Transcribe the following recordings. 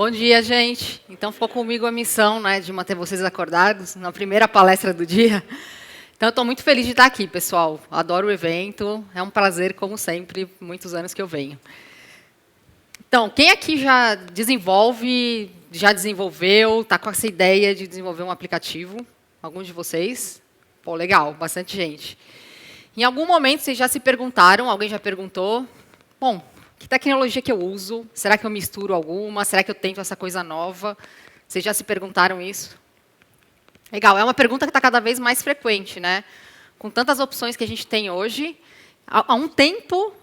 Bom dia, gente. Então, ficou comigo a missão, né, de manter vocês acordados na primeira palestra do dia. Então, eu estou muito feliz de estar aqui, pessoal. Adoro o evento. É um prazer, como sempre, muitos anos que eu venho. Então, quem aqui já desenvolve, já desenvolveu, está com essa ideia de desenvolver um aplicativo? Alguns de vocês? Pô, legal, bastante gente. Em algum momento, vocês já se perguntaram, alguém já perguntou, bom, que tecnologia que eu uso? Será que eu misturo alguma? Será que eu tento essa coisa nova? Vocês já se perguntaram isso? Legal, é uma pergunta que está cada vez mais frequente, né? Com tantas opções que a gente tem hoje, há um tempo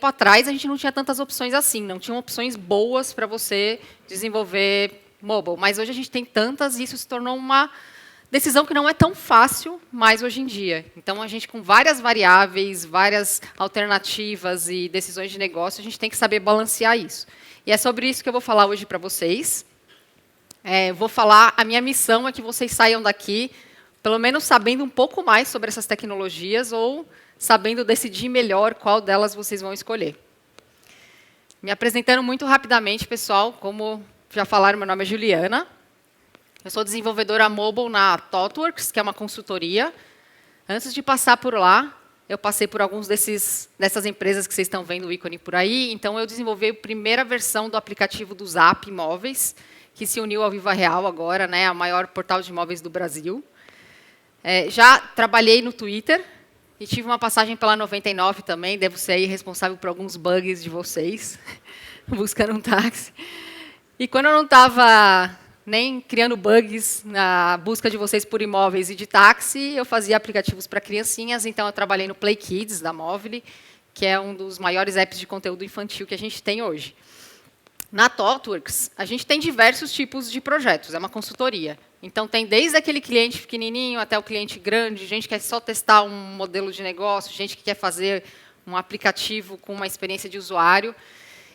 atrás, a gente não tinha tantas opções assim, não tinham opções boas para você desenvolver mobile. Mas hoje a gente tem tantas e isso se tornou uma decisão que não é tão fácil mais hoje em dia. Então, a gente, com várias variáveis, várias alternativas e decisões de negócio, a gente tem que saber balancear isso. E é sobre isso que eu vou falar hoje para vocês. Vou falar, a minha missão é que vocês saiam daqui, pelo menos sabendo um pouco mais sobre essas tecnologias ou sabendo decidir melhor qual delas vocês vão escolher. Me apresentando muito rapidamente, pessoal, como já falaram, meu nome é Juliana. Eu sou desenvolvedora mobile na ThoughtWorks, que é uma consultoria. Antes de passar por lá, eu passei por alguns dessas empresas que vocês estão vendo o ícone por aí. Então, eu desenvolvi a primeira versão do aplicativo do Zap Imóveis, que se uniu ao Viva Real agora, né, a maior portal de imóveis do Brasil. Já trabalhei no Twitter e tive uma passagem pela 99 também. Devo ser aí responsável por alguns bugs de vocês, buscando um táxi. E quando eu não estava nem criando bugs na busca de vocês por imóveis e de táxi, eu fazia aplicativos para criancinhas, então eu trabalhei no Play Kids, da Movile, que é um dos maiores apps de conteúdo infantil que a gente tem hoje. Na ThoughtWorks, a gente tem diversos tipos de projetos, é uma consultoria. Então, tem desde aquele cliente pequenininho até o cliente grande, gente que quer só testar um modelo de negócio, gente que quer fazer um aplicativo com uma experiência de usuário.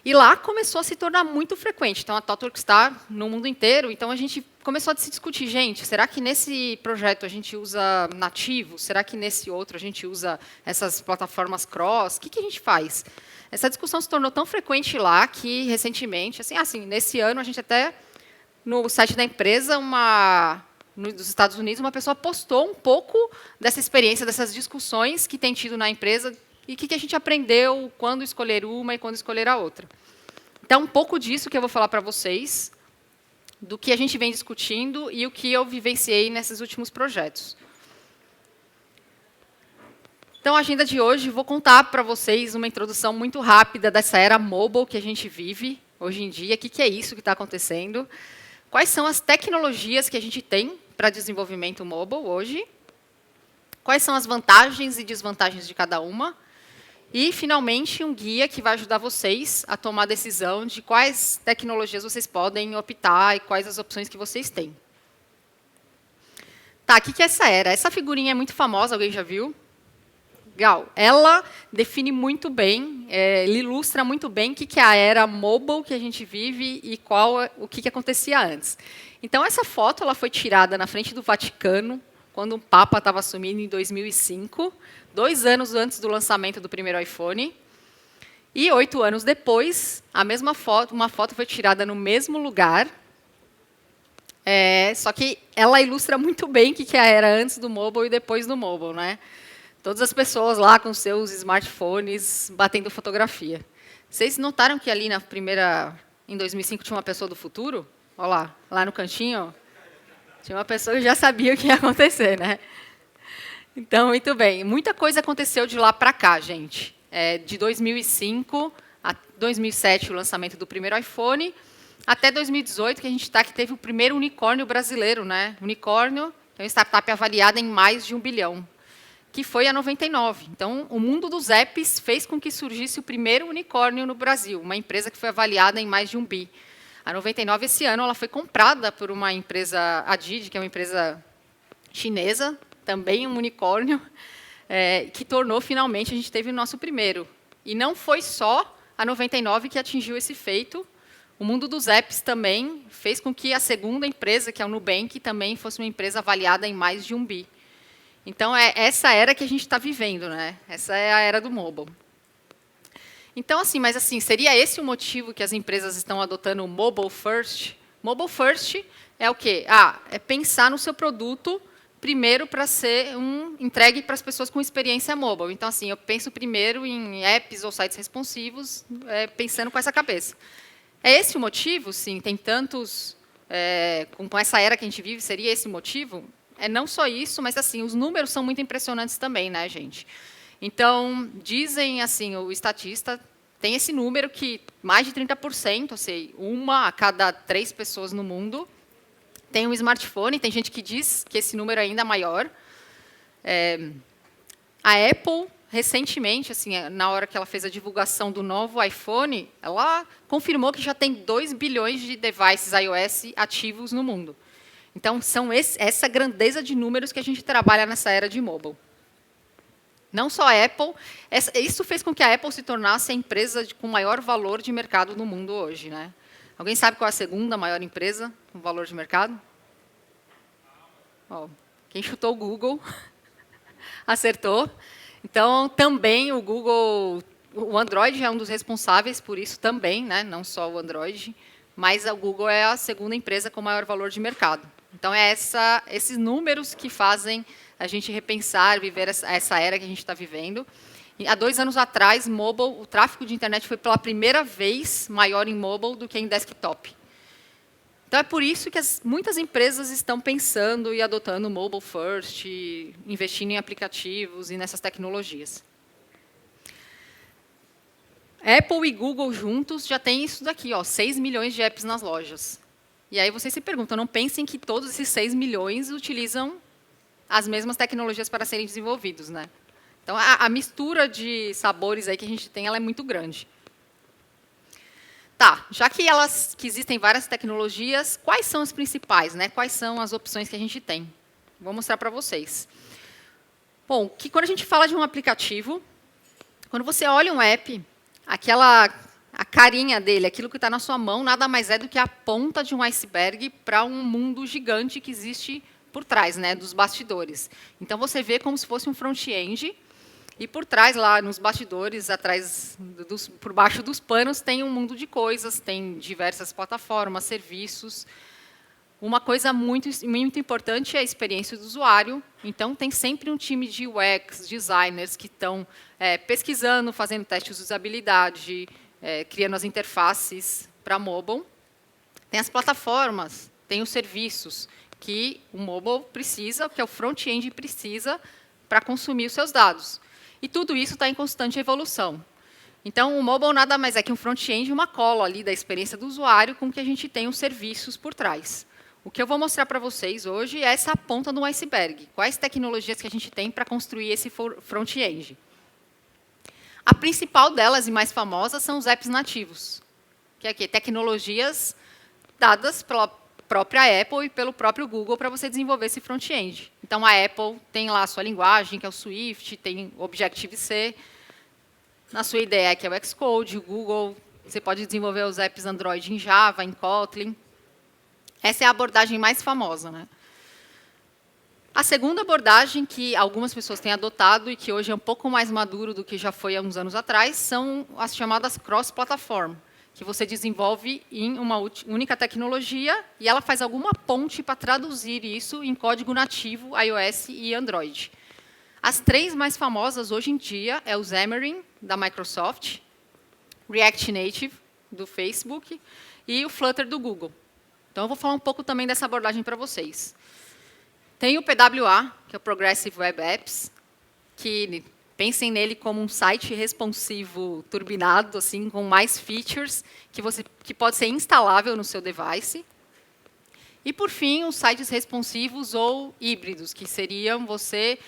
E lá começou a se tornar muito frequente. Então, a ThoughtWorks está no mundo inteiro. Então, a gente começou a se discutir, gente, será que nesse projeto a gente usa nativo? Será que nesse outro a gente usa essas plataformas cross? O que a gente faz? Essa discussão se tornou tão frequente lá que, recentemente, nesse ano, a gente até, no site da empresa, dos Estados Unidos, uma pessoa postou um pouco dessa experiência, dessas discussões que tem tido na empresa e o que a gente aprendeu, quando escolher uma e quando escolher a outra. Então, um pouco disso que eu vou falar para vocês, do que a gente vem discutindo e o que eu vivenciei nesses últimos projetos. Então, a agenda de hoje, vou contar para vocês uma introdução muito rápida dessa era mobile que a gente vive hoje em dia, o que é isso que está acontecendo, quais são as tecnologias que a gente tem para desenvolvimento mobile hoje, quais são as vantagens e desvantagens de cada uma, e, finalmente, um guia que vai ajudar vocês a tomar a decisão de quais tecnologias vocês podem optar e quais as opções que vocês têm. Tá, o que é essa era? Essa figurinha é muito famosa, alguém já viu? Legal. Ela define muito bem, ele ilustra muito bem o que é a era mobile que a gente vive e o que acontecia antes. Então, essa foto ela foi tirada na frente do Vaticano, quando um Papa estava assumindo em 2005, 2 anos antes do lançamento do primeiro iPhone. E 8 anos depois, a mesma foto, uma foto foi tirada no mesmo lugar, só que ela ilustra muito bem o que a era antes do mobile e depois do mobile, né? Todas as pessoas lá com seus smartphones batendo fotografia. Vocês notaram que ali na primeira, em 2005, tinha uma pessoa do futuro? Olha lá no cantinho, tinha uma pessoa que já sabia o que ia acontecer, né? Então, muito bem. Muita coisa aconteceu de lá para cá, gente. De 2005 a 2007, o lançamento do primeiro iPhone, até 2018, que a gente está, que teve o primeiro unicórnio brasileiro, né? Unicórnio, que é uma startup avaliada em mais de 1 bilhão, que foi a 99. Então, o mundo dos apps fez com que surgisse o primeiro unicórnio no Brasil, uma empresa que foi avaliada em mais de 1 bi. A 99, esse ano, ela foi comprada por uma empresa, a Didi, que é uma empresa chinesa, também um unicórnio, que tornou, finalmente, a gente teve o nosso primeiro. E não foi só a 99 que atingiu esse feito, o mundo dos apps também fez com que a segunda empresa, que é o Nubank, também fosse uma empresa avaliada em mais de 1 bi. Então, é essa era que a gente está vivendo, né? Essa é a era do mobile. Então, assim, mas assim, seria esse o motivo que as empresas estão adotando o mobile first? Mobile first é o quê? É pensar no seu produto primeiro para ser entregue para as pessoas com experiência mobile. Então, assim, eu penso primeiro em apps ou sites responsivos, pensando com essa cabeça. É esse o motivo? Sim, tem tantos... com essa era que a gente vive, seria esse o motivo? Não só isso, mas assim, os números são muito impressionantes também, né, gente? Então, dizem, assim, o estatista tem esse número que mais de 30%, assim, 1 a cada 3 pessoas no mundo tem um smartphone. Tem gente que diz que esse número é ainda maior. A Apple, recentemente, assim, na hora que ela fez a divulgação do novo iPhone, ela confirmou que já tem 2 bilhões de devices iOS ativos no mundo. Então, são essa grandeza de números que a gente trabalha nessa era de mobile. Não só a Apple, isso fez com que a Apple se tornasse a empresa com maior valor de mercado no mundo hoje, né? Alguém sabe qual é a segunda maior empresa com valor de mercado? Quem chutou o Google acertou. Então, também o Google, o Android é um dos responsáveis por isso também, né? Não só o Android, mas o Google é a segunda empresa com maior valor de mercado. Então, esses números que fazem a gente repensar, viver essa era que a gente está vivendo. E, há 2 anos atrás, o tráfego de internet foi pela primeira vez maior em mobile do que em desktop. Então, é por isso que muitas empresas estão pensando e adotando mobile first, investindo em aplicativos e nessas tecnologias. Apple e Google juntos já têm isso daqui, 6 milhões de apps nas lojas. E aí vocês se perguntam, não pensem que todos esses 6 milhões utilizam as mesmas tecnologias para serem desenvolvidos, né? Então, a mistura de sabores aí que a gente tem, ela é muito grande. Tá, já que existem várias tecnologias, quais são as principais, né? Quais são as opções que a gente tem? Vou mostrar para vocês. Bom, que quando a gente fala de um aplicativo, quando você olha um app, a carinha dele, aquilo que está na sua mão, nada mais é do que a ponta de um iceberg para um mundo gigante que existe por trás, né, dos bastidores. Então, você vê como se fosse um front-end, e por trás, lá nos bastidores, por baixo dos panos, tem um mundo de coisas, tem diversas plataformas, serviços. Uma coisa muito importante é a experiência do usuário. Então, tem sempre um time de UX, designers, que estão pesquisando, fazendo testes de usabilidade, criando as interfaces para mobile. Tem as plataformas, tem os serviços que o mobile precisa, que o front-end precisa para consumir os seus dados. E tudo isso está em constante evolução. Então, o mobile nada mais é que um front-end e uma cola ali da experiência do usuário com que a gente tem os serviços por trás. O que eu vou mostrar para vocês hoje é essa ponta do iceberg. Quais tecnologias que a gente tem para construir esse front-end? A principal delas e mais famosa são os apps nativos, que é tecnologias dadas pela própria Apple e pelo próprio Google para você desenvolver esse front-end. Então, a Apple tem lá a sua linguagem, que é o Swift, tem o Objective-C. Na sua ideia, que é o Xcode, o Google, você pode desenvolver os apps Android em Java, em Kotlin. Essa é a abordagem mais famosa, né? A segunda abordagem que algumas pessoas têm adotado e que hoje é um pouco mais maduro do que já foi há uns anos atrás são as chamadas cross-platform, que você desenvolve em uma única tecnologia e ela faz alguma ponte para traduzir isso em código nativo iOS e Android. As 3 mais famosas hoje em dia é o Xamarin, da Microsoft, React Native, do Facebook, e o Flutter, do Google. Então, eu vou falar um pouco também dessa abordagem para vocês. Tem o PWA, que é o Progressive Web Apps, que pensem nele como um site responsivo turbinado, assim, com mais features, que pode ser instalável no seu device. E, por fim, os sites responsivos ou híbridos, que seriam você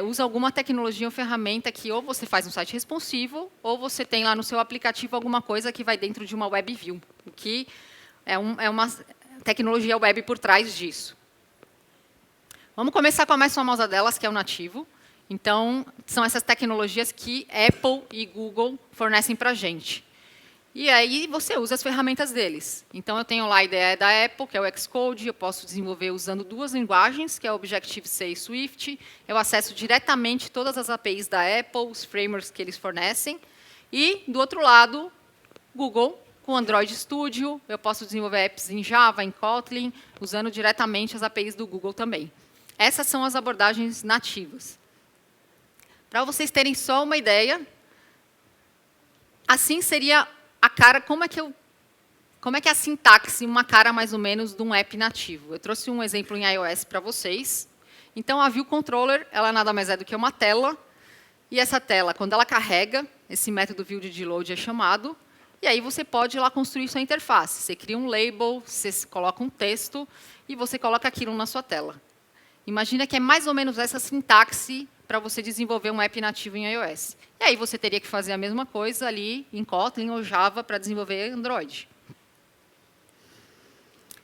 usa alguma tecnologia ou ferramenta que ou você faz um site responsivo, ou você tem lá no seu aplicativo alguma coisa que vai dentro de uma web view, o que é uma tecnologia web por trás disso. Vamos começar com a mais famosa delas, que é o nativo. Então, são essas tecnologias que Apple e Google fornecem para a gente. E aí, você usa as ferramentas deles. Então, eu tenho lá a ideia da Apple, que é o Xcode. Eu posso desenvolver usando 2 linguagens, que é o Objective-C e Swift. Eu acesso diretamente todas as APIs da Apple, os frameworks que eles fornecem. E, do outro lado, Google, com Android Studio, eu posso desenvolver apps em Java, em Kotlin, usando diretamente as APIs do Google também. Essas são as abordagens nativas. Para vocês terem só uma ideia, assim seria a cara, como é que é a sintaxe, uma cara mais ou menos de um app nativo. Eu trouxe um exemplo em iOS para vocês. Então, a View Controller, ela nada mais é do que uma tela. E essa tela, quando ela carrega, esse método View de Load é chamado. E aí você pode ir lá construir sua interface. Você cria um label, você coloca um texto e você coloca aquilo na sua tela. Imagina que é mais ou menos essa sintaxe para você desenvolver um app nativo em iOS. E aí você teria que fazer a mesma coisa ali em Kotlin ou Java para desenvolver Android.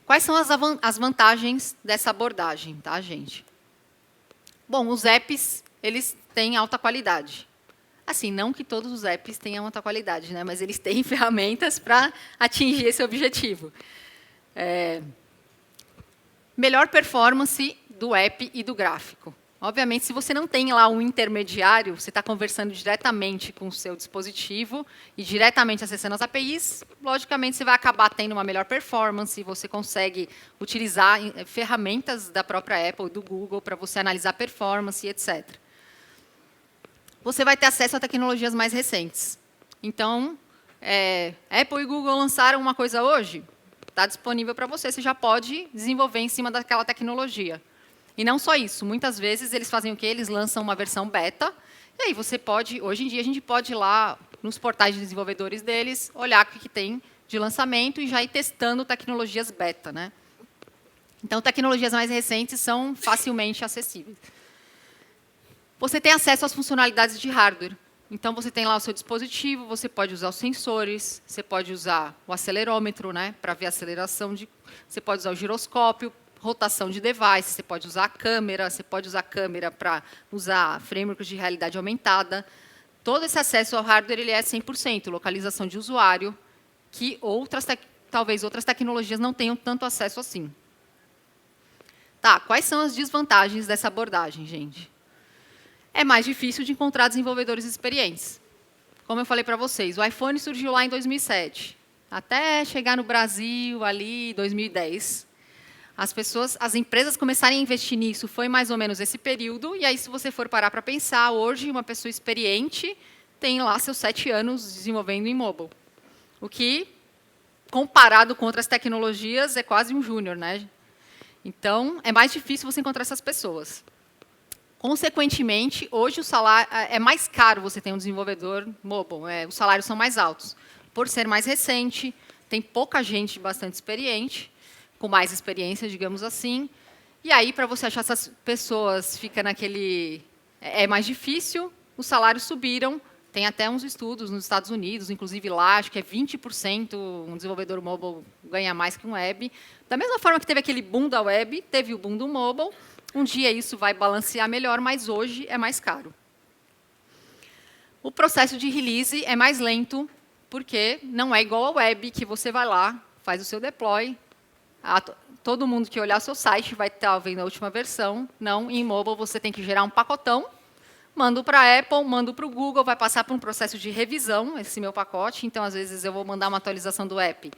Quais são as vantagens dessa abordagem, tá, gente? Bom, os apps, eles têm alta qualidade. Assim, não que todos os apps tenham alta qualidade, né? Mas eles têm ferramentas para atingir esse objetivo. Melhor performance do app e do gráfico. Obviamente, se você não tem lá um intermediário, você está conversando diretamente com o seu dispositivo e diretamente acessando as APIs, logicamente, você vai acabar tendo uma melhor performance, você consegue utilizar ferramentas da própria Apple, do Google, para você analisar performance, etc. Você vai ter acesso a tecnologias mais recentes. Então, Apple e Google lançaram uma coisa hoje, está disponível para você, você já pode desenvolver em cima daquela tecnologia. E não só isso, muitas vezes eles fazem o quê? Eles lançam uma versão beta, e aí você pode, hoje em dia, a gente pode ir lá nos portais de desenvolvedores deles, olhar o que tem de lançamento e já ir testando tecnologias beta, né? Então, tecnologias mais recentes são facilmente acessíveis. Você tem acesso às funcionalidades de hardware. Então, você tem lá o seu dispositivo, você pode usar os sensores, você pode usar o acelerômetro, né, para ver a aceleração, você pode usar o giroscópio, rotação de device, você pode usar a câmera, você pode usar a câmera para usar frameworks de realidade aumentada. Todo esse acesso ao hardware ele é 100%, localização de usuário, que talvez outras tecnologias não tenham tanto acesso assim. Tá, quais são as desvantagens dessa abordagem, gente? É mais difícil de encontrar desenvolvedores experientes. Como eu falei para vocês, o iPhone surgiu lá em 2007. Até chegar no Brasil, ali, 2010. As empresas começarem a investir nisso, foi mais ou menos esse período, e aí, se você for parar para pensar, hoje, uma pessoa experiente tem lá seus 7 anos desenvolvendo em mobile. O que, comparado com outras tecnologias, é quase um júnior, né? Então, é mais difícil você encontrar essas pessoas. Consequentemente, hoje o salário é mais caro você ter um desenvolvedor mobile, os salários são mais altos. Por ser mais recente, tem pouca gente bastante experiente, com mais experiência, digamos assim. E aí, para você achar essas pessoas, fica naquele... É mais difícil, os salários subiram. Tem até uns estudos nos Estados Unidos, inclusive lá, acho que é 20% um desenvolvedor mobile ganha mais que um web. Da mesma forma que teve aquele boom da web, teve o boom do mobile. Um dia isso vai balancear melhor, mas hoje é mais caro. O processo de release é mais lento, porque não é igual ao web, que você vai lá, faz o seu deploy, todo mundo que olhar o seu site vai estar vendo a última versão. Não, em mobile você tem que gerar um pacotão, mando para a Apple, mando para o Google, vai passar por um processo de revisão, esse meu pacote. Então, às vezes, eu vou mandar uma atualização do app.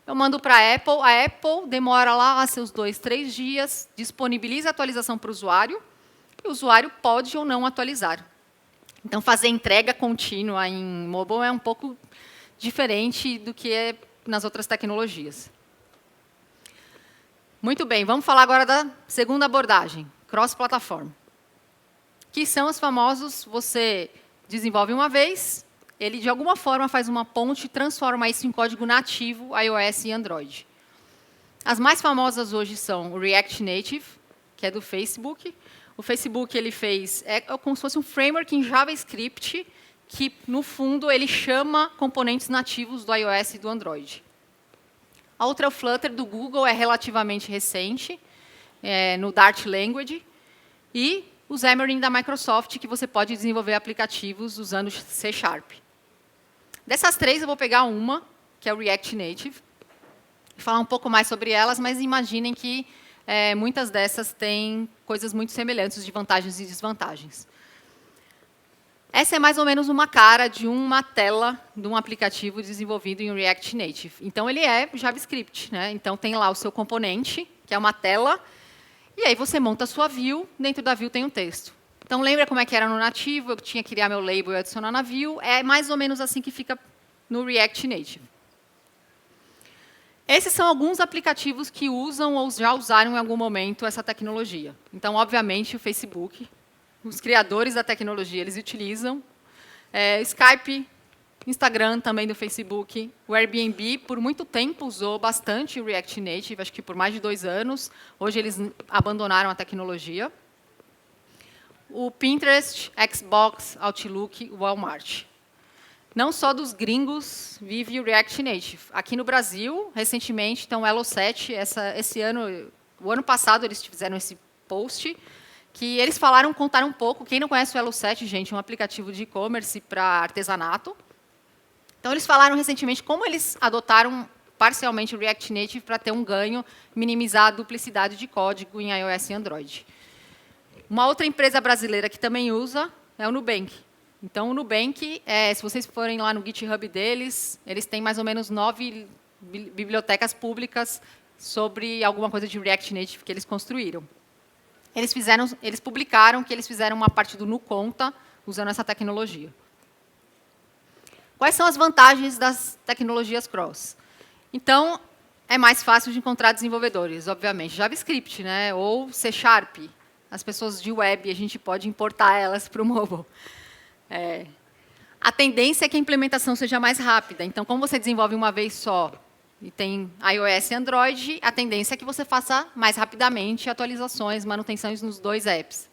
Eu mando para a Apple demora lá seus 2, 3 dias, disponibiliza a atualização para o usuário, e o usuário pode ou não atualizar. Então, fazer entrega contínua em mobile é um pouco diferente do que é nas outras tecnologias. Muito bem, vamos falar agora da segunda abordagem, cross-plataforma. Que são os famosos, você desenvolve uma vez, ele de alguma forma faz uma ponte e transforma isso em código nativo, iOS e Android. As mais famosas hoje são o React Native, que é do Facebook. O Facebook ele fez, como se fosse um framework em JavaScript, que, no fundo, ele chama componentes nativos do iOS e do Android. A outra, o Flutter, do Google, é relativamente recente, no Dart Language. E o Xamarin, da Microsoft, que você pode desenvolver aplicativos usando C#. Dessas 3, eu vou pegar uma, que é o React Native, e falar um pouco mais sobre elas, mas imaginem que muitas dessas têm coisas muito semelhantes de vantagens e desvantagens. Essa é mais ou menos uma cara de uma tela de um aplicativo desenvolvido em React Native. Então, ele é JavaScript, né? Então, tem lá o seu componente, que é uma tela, e aí você monta a sua view, dentro da view tem um texto. Então, lembra como é que era no nativo? Eu tinha que criar meu label e adicionar na view. É mais ou menos assim que fica no React Native. Esses são alguns aplicativos que usam ou já usaram em algum momento essa tecnologia. Então, obviamente, o Facebook, os criadores da tecnologia, eles utilizam. Skype, Instagram também do Facebook. O Airbnb, por muito tempo, usou bastante o React Native, acho que por mais de 2 anos. Hoje, eles abandonaram a tecnologia. O Pinterest, Xbox, Outlook, Walmart. Não só dos gringos vive o React Native. Aqui no Brasil, recentemente, então, o Elo7, o ano passado, eles fizeram esse post, que eles contaram um pouco. Quem não conhece o Elo7, gente, é um aplicativo de e-commerce para artesanato. Então, eles falaram recentemente como eles adotaram parcialmente o React Native para ter um ganho, minimizar a duplicidade de código em iOS e Android. Uma outra empresa brasileira que também usa é o Nubank. Então, o Nubank, se vocês forem lá no GitHub deles, eles têm mais ou menos 9 bibliotecas públicas sobre alguma coisa de React Native que eles construíram. Eles publicaram que eles fizeram uma parte do NuConta usando essa tecnologia. Quais são as vantagens das tecnologias cross? Então, é mais fácil de encontrar desenvolvedores, obviamente. JavaScript, né? Ou C#. As pessoas de web, a gente pode importar elas para o mobile. A tendência é que a implementação seja mais rápida. Então, como você desenvolve uma vez só e tem iOS e Android, a tendência é que você faça mais rapidamente atualizações, manutenções nos 2 apps.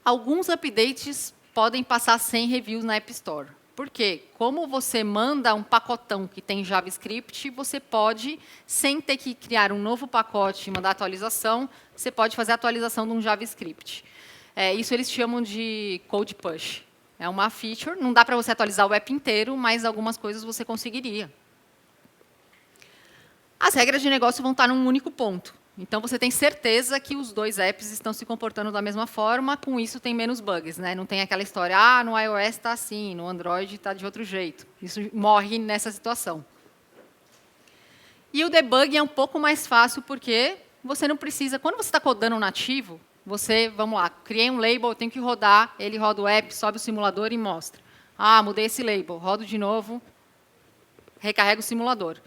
Alguns updates podem passar sem reviews na App Store. Por quê? Como você manda um pacotão que tem JavaScript, você pode, sem ter que criar um novo pacote e mandar atualização, você pode fazer a atualização de um JavaScript. Isso eles chamam de code push. É uma feature, não dá para você atualizar o app inteiro, mas algumas coisas você conseguiria. As regras de negócio vão estar num único ponto. Então, você tem certeza que os 2 apps estão se comportando da mesma forma, com isso tem menos bugs. Né? Não tem aquela história, no iOS está assim, no Android está de outro jeito. Isso morre nessa situação. E o debug é um pouco mais fácil, porque você não precisa... Quando você está codando um nativo, vamos lá, criei um label, eu tenho que rodar, ele roda o app, sobe o simulador e mostra. Mudei esse label, rodo de novo, recarrega o simulador.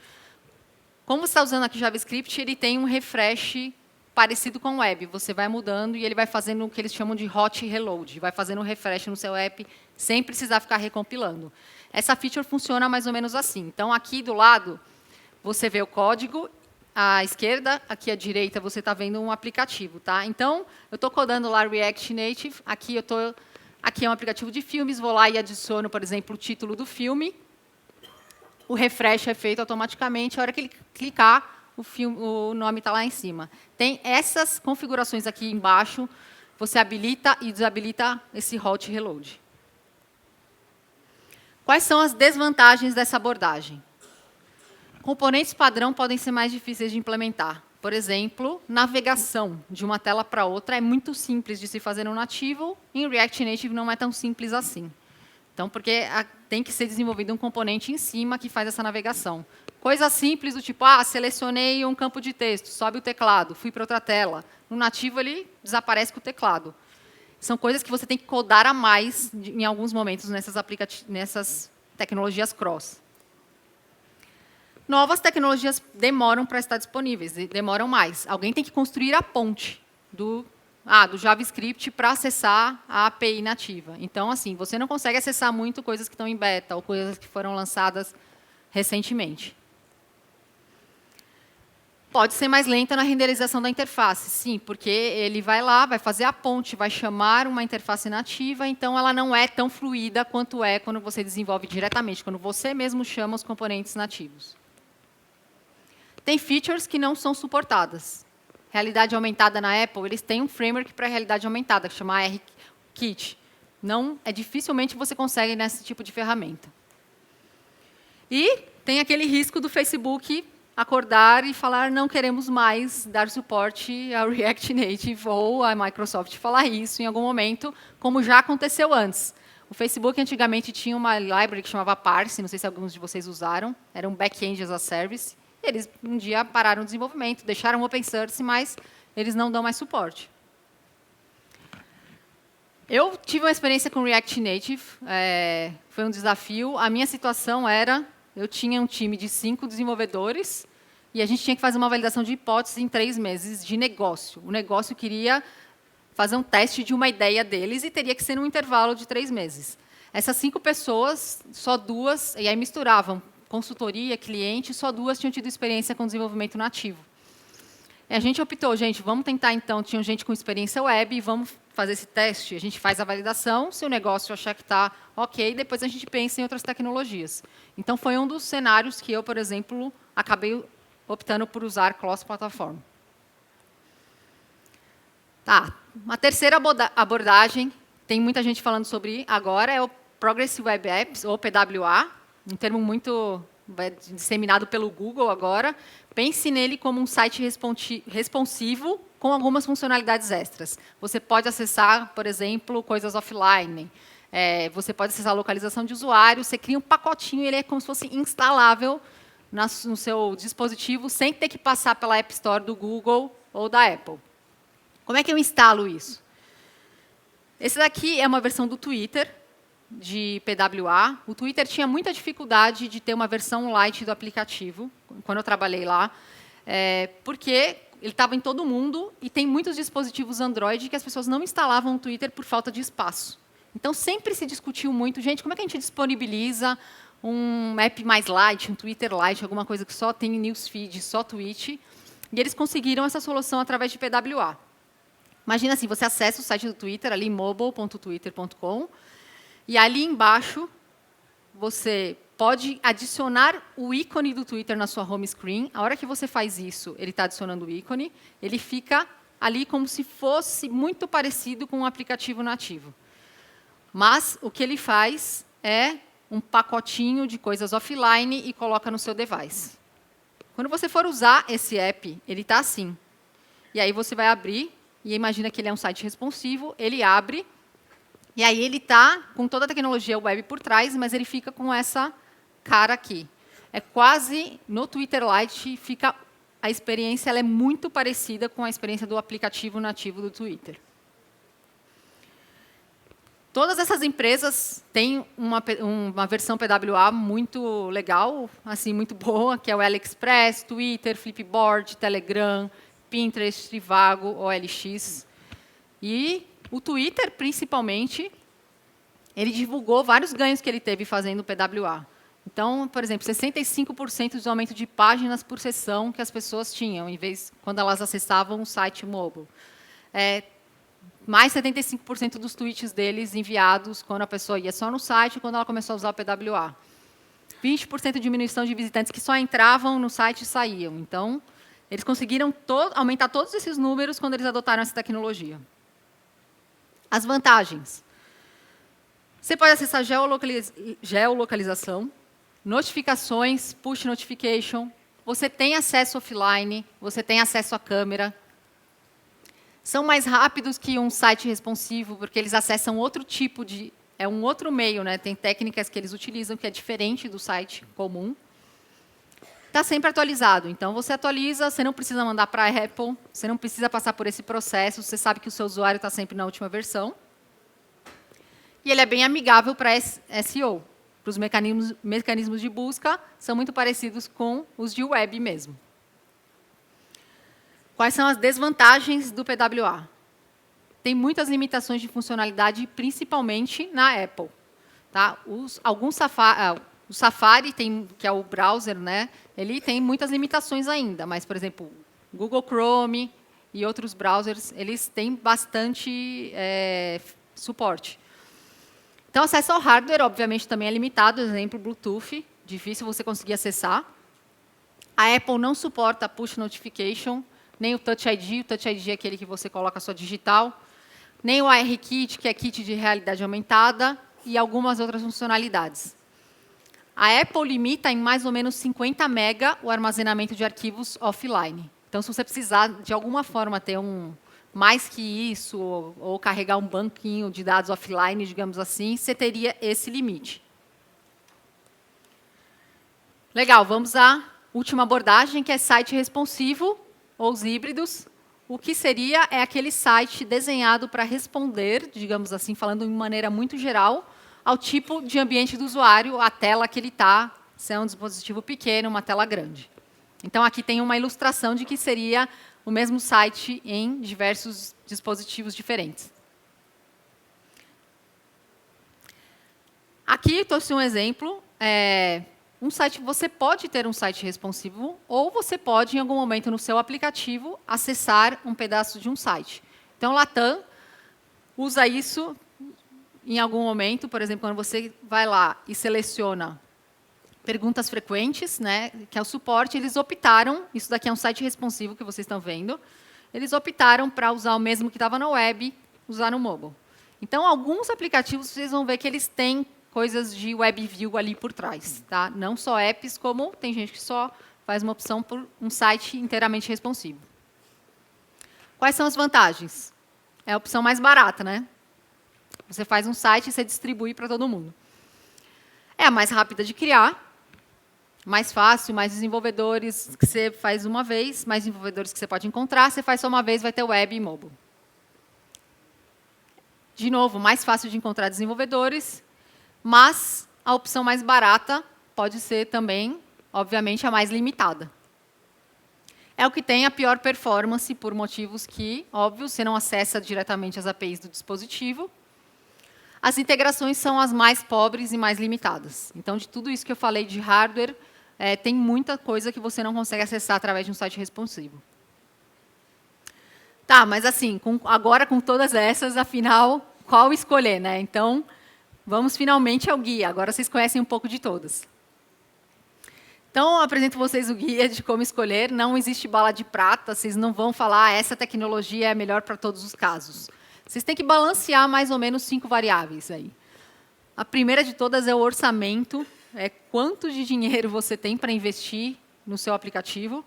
Como você está usando aqui JavaScript, ele tem um refresh parecido com o web. Você vai mudando e ele vai fazendo o que eles chamam de hot reload. Vai fazendo um refresh no seu app sem precisar ficar recompilando. Essa feature funciona mais ou menos assim. Então, aqui do lado, você vê o código. À esquerda, aqui à direita, você está vendo um aplicativo. Tá? Então, eu estou codando lá React Native. Aqui é um aplicativo de filmes. Vou lá e adiciono, por exemplo, o título do filme. O refresh é feito automaticamente. A hora que ele clicar, o nome está lá em cima. Tem essas configurações aqui embaixo. Você habilita e desabilita esse hot reload. Quais são as desvantagens dessa abordagem? Componentes padrão podem ser mais difíceis de implementar. Por exemplo, navegação de uma tela para outra é muito simples de se fazer no nativo. Em React Native não é tão simples assim. Então, porque tem que ser desenvolvido um componente em cima que faz essa navegação. Coisa simples do tipo, selecionei um campo de texto, sobe o teclado, fui para outra tela. No nativo, ele desaparece com o teclado. São coisas que você tem que codar a mais em alguns momentos nessas tecnologias cross. Novas tecnologias demoram para estar disponíveis, demoram mais. Alguém tem que construir a ponte do JavaScript para acessar a API nativa. Então, assim, você não consegue acessar muito coisas que estão em beta ou coisas que foram lançadas recentemente. Pode ser mais lenta na renderização da interface, sim, porque ele vai lá, vai fazer a ponte, vai chamar uma interface nativa, então ela não é tão fluida quanto é quando você desenvolve diretamente, quando você mesmo chama os componentes nativos. Tem features que não são suportadas. Realidade aumentada na Apple, eles têm um framework para realidade aumentada, que chama ARKit. Dificilmente você consegue nesse tipo de ferramenta. E tem aquele risco do Facebook acordar e falar não queremos mais dar suporte ao React Native ou a Microsoft falar isso em algum momento, como já aconteceu antes. O Facebook antigamente tinha uma library que chamava Parse, não sei se alguns de vocês usaram, era um back-end as a service. E eles um dia pararam o desenvolvimento, deixaram o open source, mas eles não dão mais suporte. Eu tive uma experiência com React Native, foi um desafio. A minha situação era, eu tinha um time de 5 desenvolvedores e a gente tinha que fazer uma validação de hipótese em 3 meses de negócio. O negócio queria fazer um teste de uma ideia deles e teria que ser num intervalo de 3 meses. Essas 5 pessoas, só 2, e aí misturavam consultoria, cliente, só 2 tinham tido experiência com desenvolvimento nativo. E a gente optou, gente, vamos tentar então, tinha gente com experiência web, vamos fazer esse teste, a gente faz a validação, se o negócio achar que está ok, depois a gente pensa em outras tecnologias. Então, foi um dos cenários que eu, por exemplo, acabei optando por usar cross-platform. Tá. Uma terceira abordagem, tem muita gente falando sobre agora, é o Progressive Web Apps, ou PWA, um termo muito disseminado pelo Google agora. Pense nele como um site responsivo com algumas funcionalidades extras. Você pode acessar, por exemplo, coisas offline. Você pode acessar a localização de usuário, você cria um pacotinho, ele é como se fosse instalável no seu dispositivo, sem ter que passar pela App Store do Google ou da Apple. Como é que eu instalo isso? Esse daqui é uma versão do Twitter, de PWA. O Twitter tinha muita dificuldade de ter uma versão light do aplicativo, quando eu trabalhei lá, porque ele estava em todo mundo e tem muitos dispositivos Android que as pessoas não instalavam o Twitter por falta de espaço. Então, sempre se discutiu muito, gente, como é que a gente disponibiliza um app mais light, um Twitter light, alguma coisa que só tem newsfeed, só tweet. E eles conseguiram essa solução através de PWA. Imagina assim, você acessa o site do Twitter, ali mobile.twitter.com, e ali embaixo, você pode adicionar o ícone do Twitter na sua home screen. A hora que você faz isso, ele está adicionando o ícone, ele fica ali como se fosse muito parecido com um aplicativo nativo. Mas o que ele faz é um pacotinho de coisas offline e coloca no seu device. Quando você for usar esse app, ele está assim. E aí você vai abrir, e imagina que ele é um site responsivo, ele abre, e aí ele está com toda a tecnologia web por trás, mas ele fica com essa cara aqui. É quase, no Twitter Lite, fica, a experiência ela é muito parecida com a experiência do aplicativo nativo do Twitter. Todas essas empresas têm uma versão PWA muito legal, assim, muito boa, que é o AliExpress, Twitter, Flipboard, Telegram, Pinterest, Trivago, OLX. E o Twitter, principalmente, ele divulgou vários ganhos que ele teve fazendo PWA. Então, por exemplo, 65% de aumento de páginas por sessão que as pessoas tinham, em vez quando elas acessavam o site mobile. Mais 75% dos tweets deles enviados quando a pessoa ia só no site, quando ela começou a usar o PWA. 20% de diminuição de visitantes que só entravam no site e saíam. Então, eles conseguiram aumentar todos esses números quando eles adotaram essa tecnologia. As vantagens. Você pode acessar geolocalização, notificações, push notification, você tem acesso offline, você tem acesso à câmera. São mais rápidos que um site responsivo, porque eles acessam outro tipo de... É um outro meio, né? Tem técnicas que eles utilizam que é diferente do site comum. Está sempre atualizado. Então, você atualiza, você não precisa mandar para a Apple, você não precisa passar por esse processo, você sabe que o seu usuário está sempre na última versão. E ele é bem amigável para SEO. Para os mecanismos de busca, são muito parecidos com os de web mesmo. Quais são as desvantagens do PWA? Tem muitas limitações de funcionalidade, principalmente na Apple. Tá? O Safari, que é o browser, né, ele tem muitas limitações ainda, mas, por exemplo, Google Chrome e outros browsers, eles têm bastante suporte. Então, acesso ao hardware, obviamente, também é limitado. Exemplo, Bluetooth, difícil você conseguir acessar. A Apple não suporta push notification, nem o Touch ID. O Touch ID é aquele que você coloca a sua digital. Nem o ARKit, que é kit de realidade aumentada, e algumas outras funcionalidades. A Apple limita em mais ou menos 50 mega o armazenamento de arquivos offline. Então, se você precisar, de alguma forma, ter mais que isso, ou carregar um banquinho de dados offline, digamos assim, você teria esse limite. Legal, vamos à última abordagem, que é site responsivo, ou os híbridos. O que seria é aquele site desenhado para responder, digamos assim, falando de maneira muito geral, ao tipo de ambiente do usuário, a tela que ele está, se é um dispositivo pequeno, uma tela grande. Então, aqui tem uma ilustração de que seria o mesmo site em diversos dispositivos diferentes. Aqui trouxe um exemplo. Você pode ter um site responsivo, ou você pode, em algum momento, no seu aplicativo, acessar um pedaço de um site. Então, Latam usa isso em algum momento, por exemplo, quando você vai lá e seleciona perguntas frequentes, né, que é o suporte, eles optaram, isso daqui é um site responsivo que vocês estão vendo, eles optaram para usar o mesmo que estava na web, usar no mobile. Então, alguns aplicativos, vocês vão ver que eles têm coisas de web view ali por trás. Tá? Não só apps, como tem gente que só faz uma opção por um site inteiramente responsivo. Quais são as vantagens? É a opção mais barata, né? Você faz um site e você distribui para todo mundo. É a mais rápida de criar, mais fácil, mais desenvolvedores que você faz uma vez, mais desenvolvedores que você pode encontrar, você faz só uma vez, vai ter web e mobile. De novo, mais fácil de encontrar desenvolvedores, mas a opção mais barata pode ser também, obviamente, a mais limitada. É o que tem a pior performance, por motivos que, óbvio, você não acessa diretamente as APIs do dispositivo. As integrações são as mais pobres e mais limitadas. Então, de tudo isso que eu falei de hardware, tem muita coisa que você não consegue acessar através de um site responsivo. Tá, mas assim, agora com todas essas, afinal, qual escolher, né? Então, vamos finalmente ao guia. Agora vocês conhecem um pouco de todas. Então, eu apresento a vocês o guia de como escolher. Não existe bala de prata, vocês não vão falar essa tecnologia é a melhor para todos os casos. Vocês têm que balancear mais ou menos 5 variáveis aí. A primeira de todas é o orçamento, é quanto de dinheiro você tem para investir no seu aplicativo.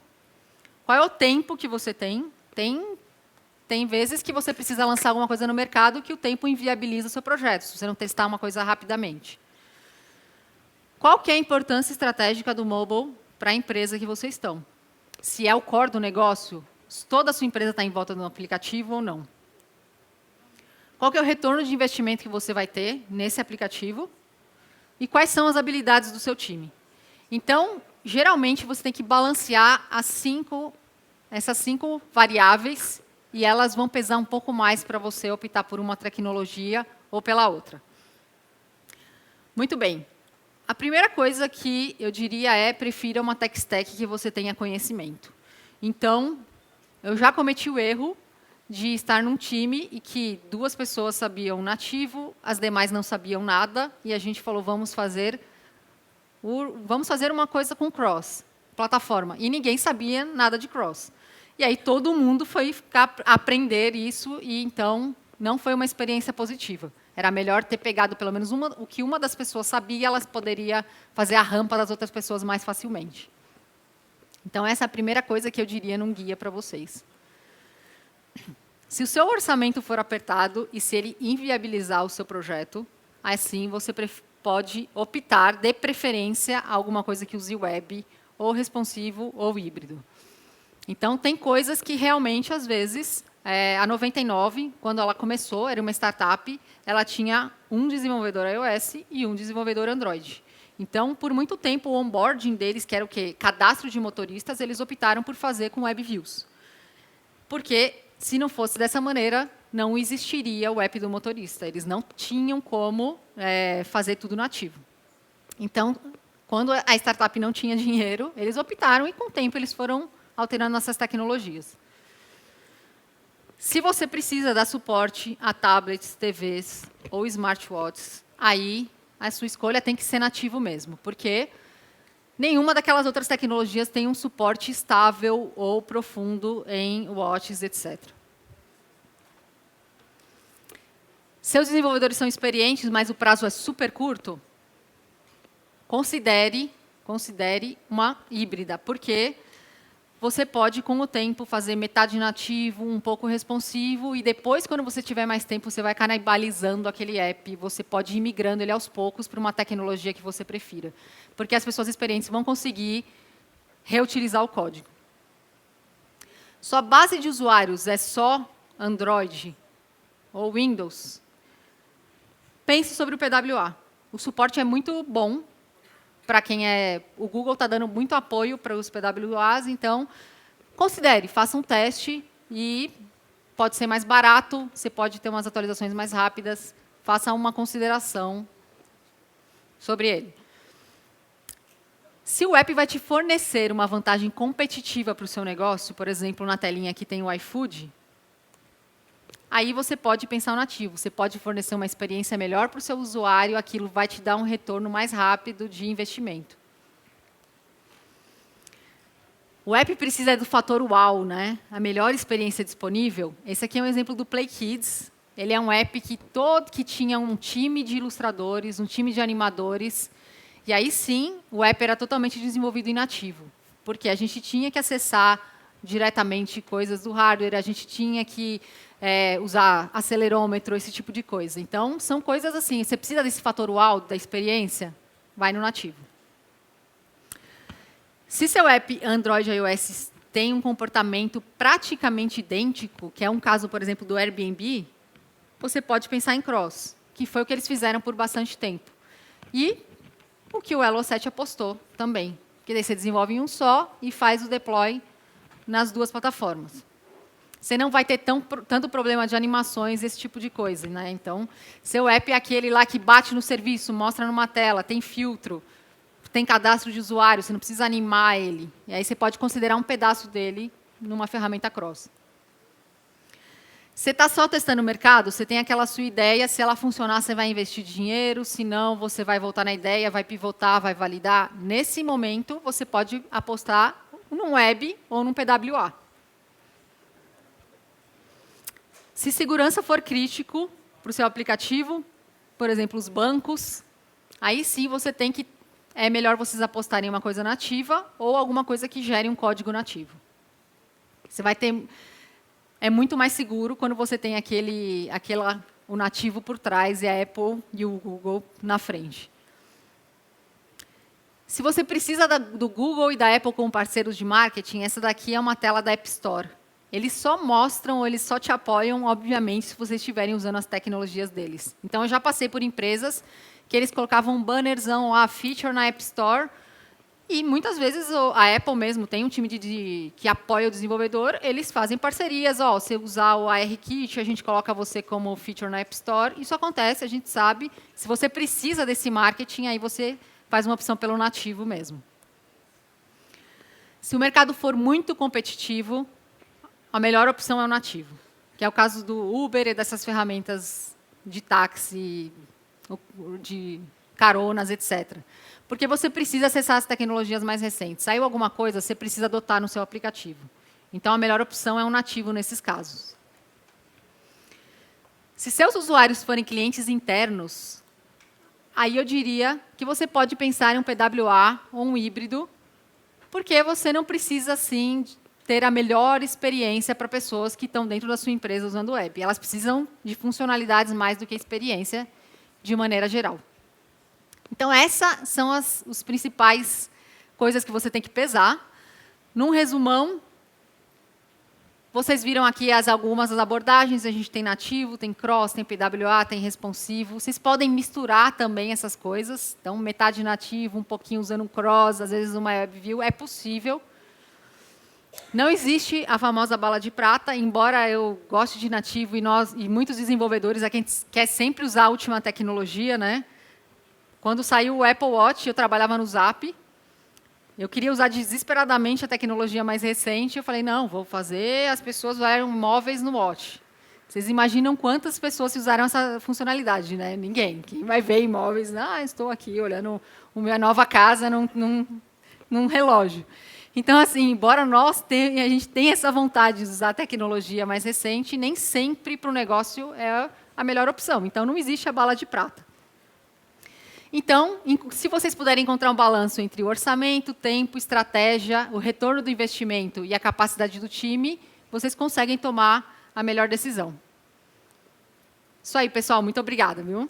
Qual é o tempo que você tem? Tem vezes que você precisa lançar alguma coisa no mercado que o tempo inviabiliza o seu projeto, se você não testar uma coisa rapidamente. Qual que é a importância estratégica do mobile para a empresa que vocês estão? Se é o core do negócio, se toda a sua empresa está em volta do aplicativo ou não. Qual que é o retorno de investimento que você vai ter nesse aplicativo? E quais são as habilidades do seu time? Então, geralmente, você tem que balancear essas 5 variáveis e elas vão pesar um pouco mais para você optar por uma tecnologia ou pela outra. Muito bem. A primeira coisa que eu diria é prefira uma tech stack que você tenha conhecimento. Então, eu já cometi o erro de estar num time e que 2 pessoas sabiam nativo, as demais não sabiam nada, e a gente falou, vamos fazer uma coisa com cross, plataforma. E ninguém sabia nada de cross. E aí todo mundo foi aprender isso, e então não foi uma experiência positiva. Era melhor ter pegado pelo menos o que uma das pessoas sabia, elas poderia fazer a rampa das outras pessoas mais facilmente. Então, essa é a primeira coisa que eu diria num guia para vocês. Se o seu orçamento for apertado e se ele inviabilizar o seu projeto, assim você pode optar, de preferência, alguma coisa que use web, ou responsivo, ou híbrido. Então, tem coisas que realmente, às vezes, a 99, quando ela começou, era uma startup, ela tinha um desenvolvedor iOS e um desenvolvedor Android. Então, por muito tempo, o onboarding deles, que era o quê? Cadastro de motoristas, eles optaram por fazer com web views. Porque, se não fosse dessa maneira, não existiria o app do motorista. Eles não tinham como fazer tudo nativo. Então, quando a startup não tinha dinheiro, eles optaram e, com o tempo, eles foram alterando essas tecnologias. Se você precisa dar suporte a tablets, TVs ou smartwatches, aí a sua escolha tem que ser nativo mesmo, porque nenhuma daquelas outras tecnologias tem um suporte estável ou profundo em watches, etc. Seus desenvolvedores são experientes, mas o prazo é super curto? considere uma híbrida, porque você pode, com o tempo, fazer metade nativo, um pouco responsivo, e depois, quando você tiver mais tempo, você vai canibalizando aquele app, você pode ir migrando ele aos poucos para uma tecnologia que você prefira. Porque as pessoas experientes vão conseguir reutilizar o código. Sua base de usuários é só Android ou Windows? Pense sobre o PWA. O suporte é muito bom para quem é... O Google está dando muito apoio para os PWAs, então, considere, faça um teste e pode ser mais barato, você pode ter umas atualizações mais rápidas, faça uma consideração sobre ele. Se o app vai te fornecer uma vantagem competitiva para o seu negócio, por exemplo, na telinha aqui tem o iFood, aí você pode pensar no nativo. Você pode fornecer uma experiência melhor para o seu usuário, aquilo vai te dar um retorno mais rápido de investimento. O app precisa do fator uau, né? A melhor experiência disponível. Esse aqui é um exemplo do Play Kids. Ele é um app que tinha um time de ilustradores, um time de animadores. E aí sim, o app era totalmente desenvolvido em nativo, porque a gente tinha que acessar diretamente coisas do hardware, a gente tinha que usar acelerômetro, esse tipo de coisa. Então, são coisas assim, você precisa desse fator uau, da experiência, vai no nativo. Se seu app Android e iOS tem um comportamento praticamente idêntico, que é um caso, por exemplo, do Airbnb, você pode pensar em cross, que foi o que eles fizeram por bastante tempo. E o que o Elo 7 apostou também, que daí você desenvolve em um só e faz o deploy nas duas plataformas. Você não vai ter tanto problema de animações, esse tipo de coisa, né? Então, seu app é aquele lá que bate no serviço, mostra numa tela, tem filtro, tem cadastro de usuário, você não precisa animar ele. E aí você pode considerar um pedaço dele numa ferramenta cross. Você está só testando o mercado, você tem aquela sua ideia, se ela funcionar, você vai investir dinheiro, se não, você vai voltar na ideia, vai pivotar, vai validar. Nesse momento, você pode apostar num web ou num PWA. Se segurança for crítico para o seu aplicativo, por exemplo, os bancos, aí sim você tem que... É melhor vocês apostarem em uma coisa nativa ou alguma coisa que gere um código nativo. Você vai ter... É muito mais seguro quando você tem o nativo por trás e a Apple e o Google na frente. Se você precisa do Google e da Apple como parceiros de marketing, essa daqui é uma tela da App Store. Eles só mostram, ou eles só te apoiam, obviamente, se vocês estiverem usando as tecnologias deles. Então, eu já passei por empresas que eles colocavam um bannerzão, feature na App Store, e muitas vezes a Apple mesmo tem um time que apoia o desenvolvedor, eles fazem parcerias. Se usar o ARKit, a gente coloca você como feature na App Store. Isso acontece, a gente sabe. Se você precisa desse marketing, aí você faz uma opção pelo nativo mesmo. Se o mercado for muito competitivo, a melhor opção é o nativo, que é o caso do Uber e dessas ferramentas de táxi, de caronas, etc. Porque você precisa acessar as tecnologias mais recentes. Saiu alguma coisa, você precisa adotar no seu aplicativo. Então, a melhor opção é um nativo nesses casos. Se seus usuários forem clientes internos, aí eu diria que você pode pensar em um PWA ou um híbrido, porque você não precisa, assim, ter a melhor experiência para pessoas que estão dentro da sua empresa usando o web. Elas precisam de funcionalidades mais do que experiência, de maneira geral. Então, essas são as principais coisas que você tem que pesar. Num resumão, vocês viram aqui algumas das abordagens. A gente tem nativo, tem cross, tem PWA, tem responsivo. Vocês podem misturar também essas coisas. Então, metade nativo, um pouquinho usando um cross, às vezes uma WebView. É possível. Não existe a famosa bala de prata, embora eu goste de nativo e muitos desenvolvedores aqui quer sempre usar a última tecnologia, né? Quando saiu o Apple Watch, eu trabalhava no Zap. Eu queria usar desesperadamente a tecnologia mais recente. Eu falei, não, vou fazer as pessoas usarem móveis no Watch. Vocês imaginam quantas pessoas usaram essa funcionalidade, né? Ninguém. Quem vai ver imóveis? Estou aqui olhando a minha nova casa num relógio. Então, assim, embora a gente tenha essa vontade de usar a tecnologia mais recente, nem sempre para o negócio é a melhor opção. Então, não existe a bala de prata. Então, se vocês puderem encontrar um balanço entre o orçamento, tempo, estratégia, o retorno do investimento e a capacidade do time, vocês conseguem tomar a melhor decisão. Isso aí, pessoal. Muito obrigada, viu?